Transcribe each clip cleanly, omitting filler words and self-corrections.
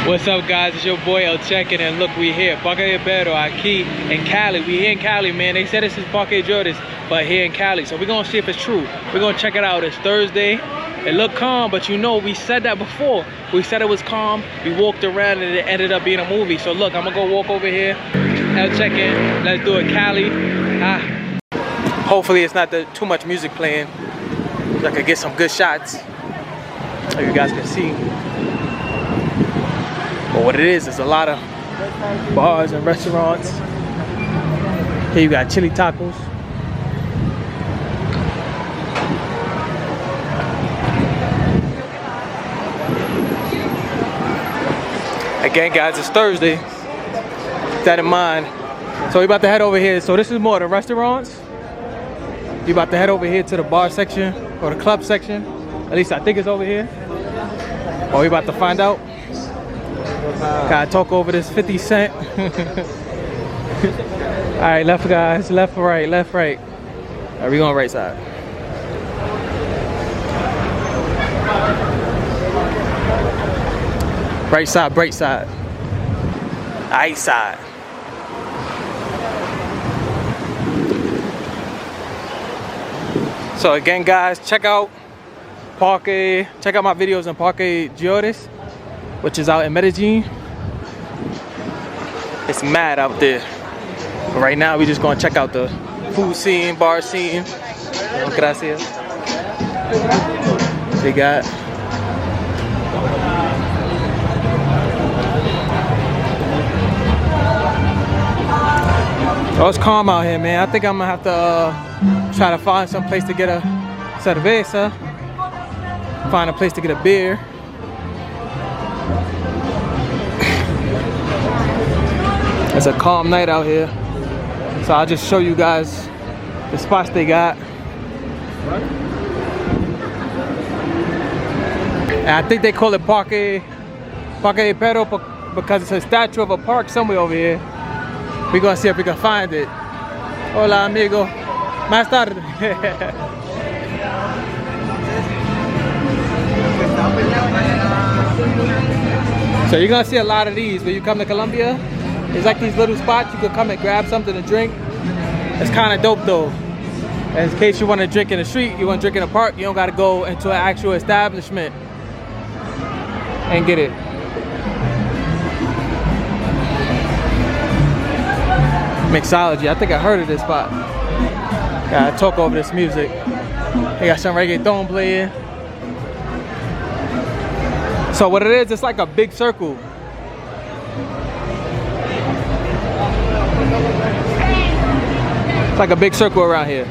What's up, guys? It's your boy El Checking, and look, we here. Parque Perro, aquí in Cali. We here in Cali, man. They said this is Parque Lleras, but here in Cali. So we're gonna see if it's true. We're gonna check it out. It's Thursday. It looked calm, but you know, we said that before. We said it was calm. We walked around and it ended up being a movie. So look, I'm gonna go walk over here. El Checking. Let's do it, Cali. Hopefully it's not too much music playing, so I can get some good shots, so you guys can see. But what it is a lot of bars and restaurants. Here you got chili tacos. Again, guys, it's Thursday. Keep that in mind. So we about to head over here. So this is more of the restaurants. You about to head over here to the bar section or the club section. At least I think it's over here. Or we about to find out. Gotta talk over this 50 cent. Alright, left guys, left right, left right. Alright, we going right side. Right side, bright side. Right side. So again, guys, check out Parque. Check out my videos on Parque Lleras, which is out in Medellin. It's mad out there. But right now, we just gonna check out the food scene, bar scene. Gracias. They got. Oh, it's calm out here, man. I think I'm gonna have to try to find some place to get a cerveza. Find a place to get a beer. It's a calm night out here. So I'll just show you guys the spots they got. And I think they call it Parque Perro because it's a statue of a park somewhere over here. We're gonna see if we can find it. Hola, amigo. Más tarde. So you're gonna see a lot of these when you come to Colombia. It's like these little spots you could come and grab something to drink. It's kind of dope though. In case you want to drink in the street, you want to drink in a park, you don't got to go into an actual establishment and get it. Mixology, I think I heard of this spot. Gotta talk over this music. They got some reggaeton playing. So what it is, it's like a big circle. It's like a big circle around here.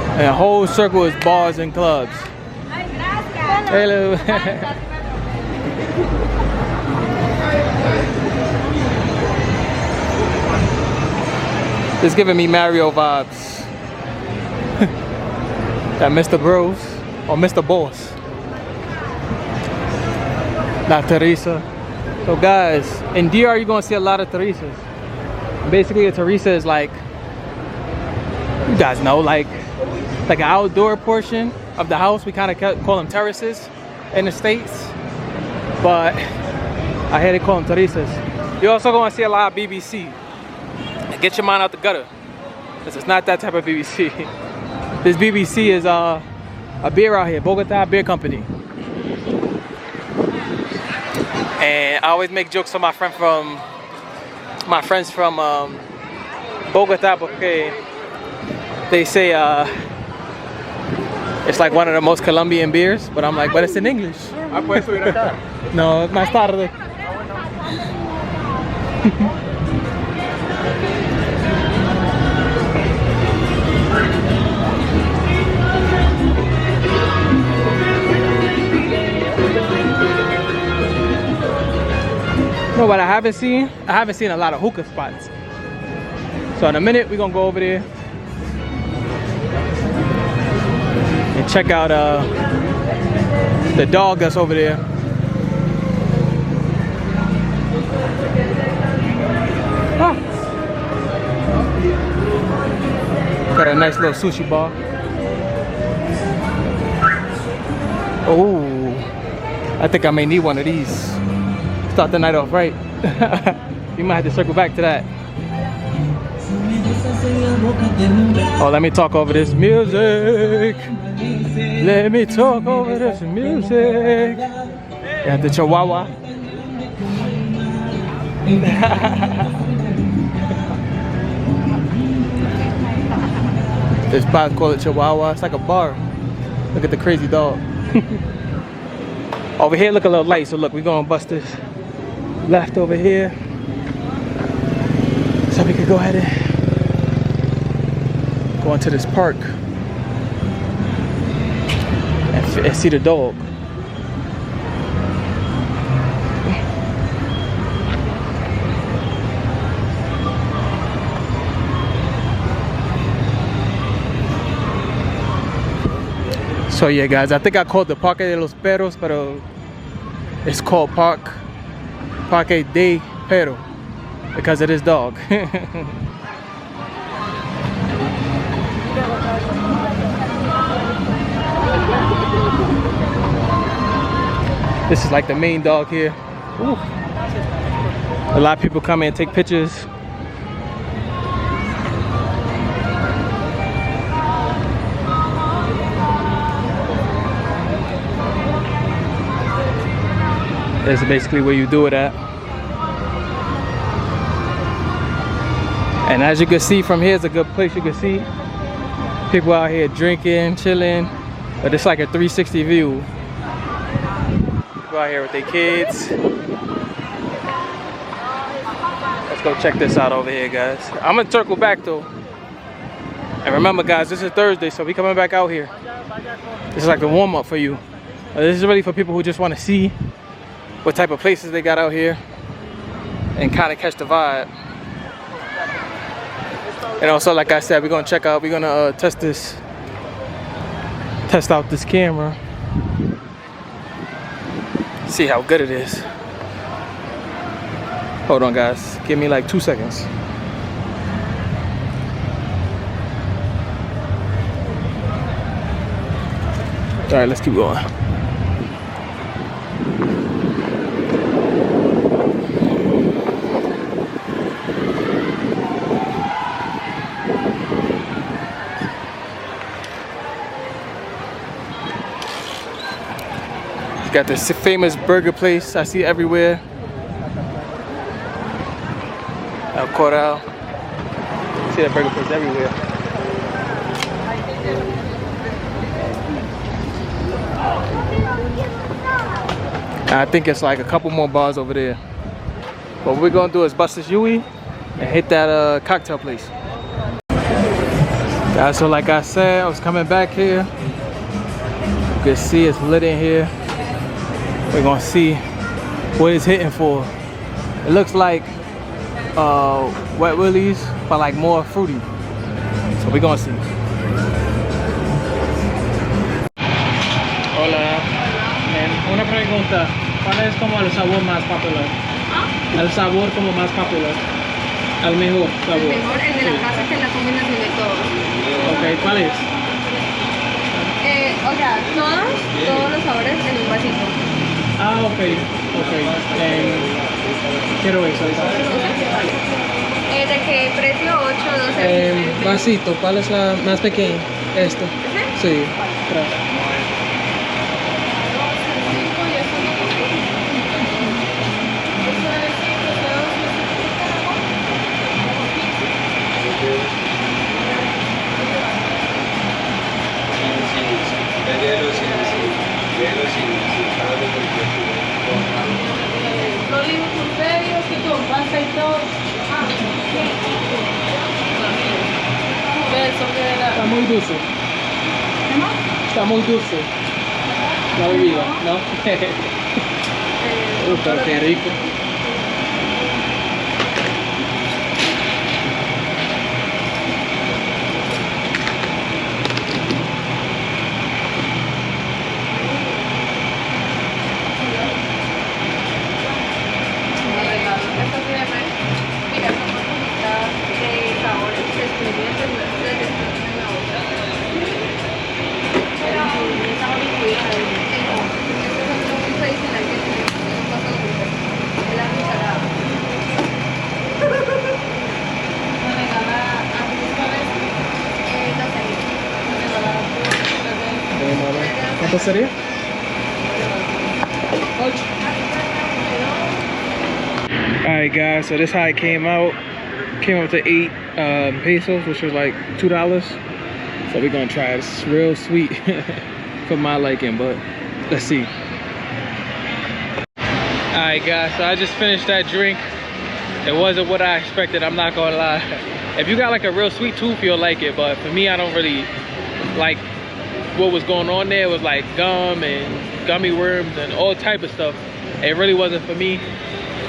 And the whole circle is bars and clubs. Hello. It's giving me Mario vibes. That Mr. Bros or Mr. Boss. La Teresa. So guys, in DR you're gonna see a lot of Teresas. Basically a Teresa is like, you guys know, like an outdoor portion of the house. We kind of call them terraces in the States. But I hear they call them Teresas. You're also gonna see a lot of BBC. Get your mind out the gutter, because it's not that type of BBC. This BBC is a beer out here, Bogota Beer Company. And I always make jokes with my friends from Bogota, because they say it's like one of the most Colombian beers, but I'm like, but it's in English. No, más tarde. No, what I haven't seen a lot of hookah spots. So in a minute we're gonna go over there and check out the dog that's over there. Got a nice little sushi bar. Oh, I think I may need one of these. Start the night off right. You might have to circle back to that. Oh, let me talk over this music. Let me talk over this music. Yeah, the Chihuahua. This spot called Chihuahua. It's like a bar. Look at the crazy dog. Over here, look a little light. So look, we're gonna bust this left over here, so we could go ahead and go into this park and see the dog. So yeah, guys, I think I called the Parque de los Perros, but it's called Parque de Perro because of this dog. This is like the main dog here. Ooh. A lot of people come in and take pictures. This is basically where you do it at. And as you can see from here, it's a good place. You can see people out here drinking, chilling, but it's like a 360 view. People out here with their kids. Let's go check this out over here, guys. I'm gonna circle back though. And remember, guys, this is Thursday, so we coming back out here. This is like the warm up for you. This is really for people who just want to see what type of places they got out here and kind of catch the vibe. And also, like I said, we're gonna check out, we're gonna test out this camera, see how good it is. Hold on, guys, give me like 2 seconds. All right, let's keep going. Got this famous burger place I see everywhere. El Corral. See that burger place everywhere. And I think it's like a couple more bars over there. But what we're gonna do is bust this Yui and hit that cocktail place. Guys, so like I said, I was coming back here. You can see it's lit in here. We're gonna see what it's hitting for. It looks like Wet Willie's, but like more fruity. So we're gonna see. Hola. Una pregunta. ¿Cuál es como el sabor más popular? El sabor como más popular. El mejor sabor. El mejor, el de la casa, que es la combinación de todos. Ok, ¿cuál es? O sea, todos los sabores en un vasito. Ah, ok. Quiero eso. ¿De qué precio? 8, 12. Vasito, ¿cuál es la más pequeña? Esto. Sí, gracias. Está muy dulce. Está muy dulce. La bebida, ¿no? Pero qué rico. ¿Cuánto sería? Alright guys, so this how it came out. Came out to 8 pesos, which was like $2. So we're gonna try it. It's real sweet for my liking, but let's see. Alright guys, so I just finished that drink. It wasn't what I expected, I'm not gonna lie. If you got like a real sweet tooth, you'll like it, but for me, I don't really like what was going on there. It was like gum and gummy worms and all type of stuff. It really wasn't for me,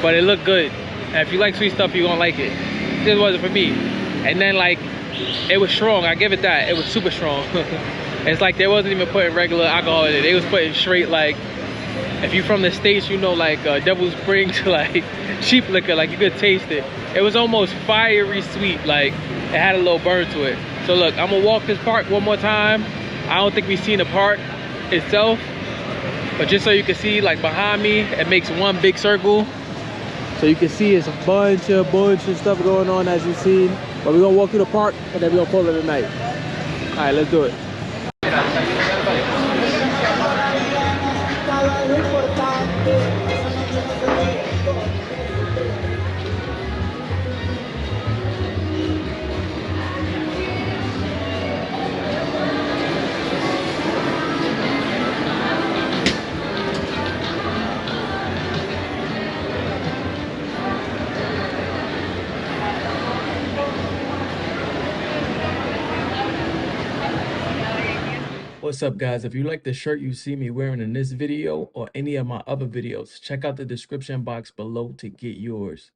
but it looked good. And if you like sweet stuff, you're gonna like it. It just wasn't for me. And then like, it was strong, I give it that. It was super strong. It's like they wasn't even putting regular alcohol in it. They was putting straight, like, if you from the States, you know, like Devil Springs, like cheap liquor, like you could taste it. It was almost fiery sweet, like it had a little burn to it. So look, I'm gonna walk this park one more time. I don't think we've seen the park itself, but just so you can see, like behind me, it makes one big circle. So you can see it's a bunch of stuff going on, as you see. But we're gonna walk through the park and then we're gonna call it a night. All right, let's do it. What's up guys, if you like the shirt you see me wearing in this video or any of my other videos, check out the description box below to get yours.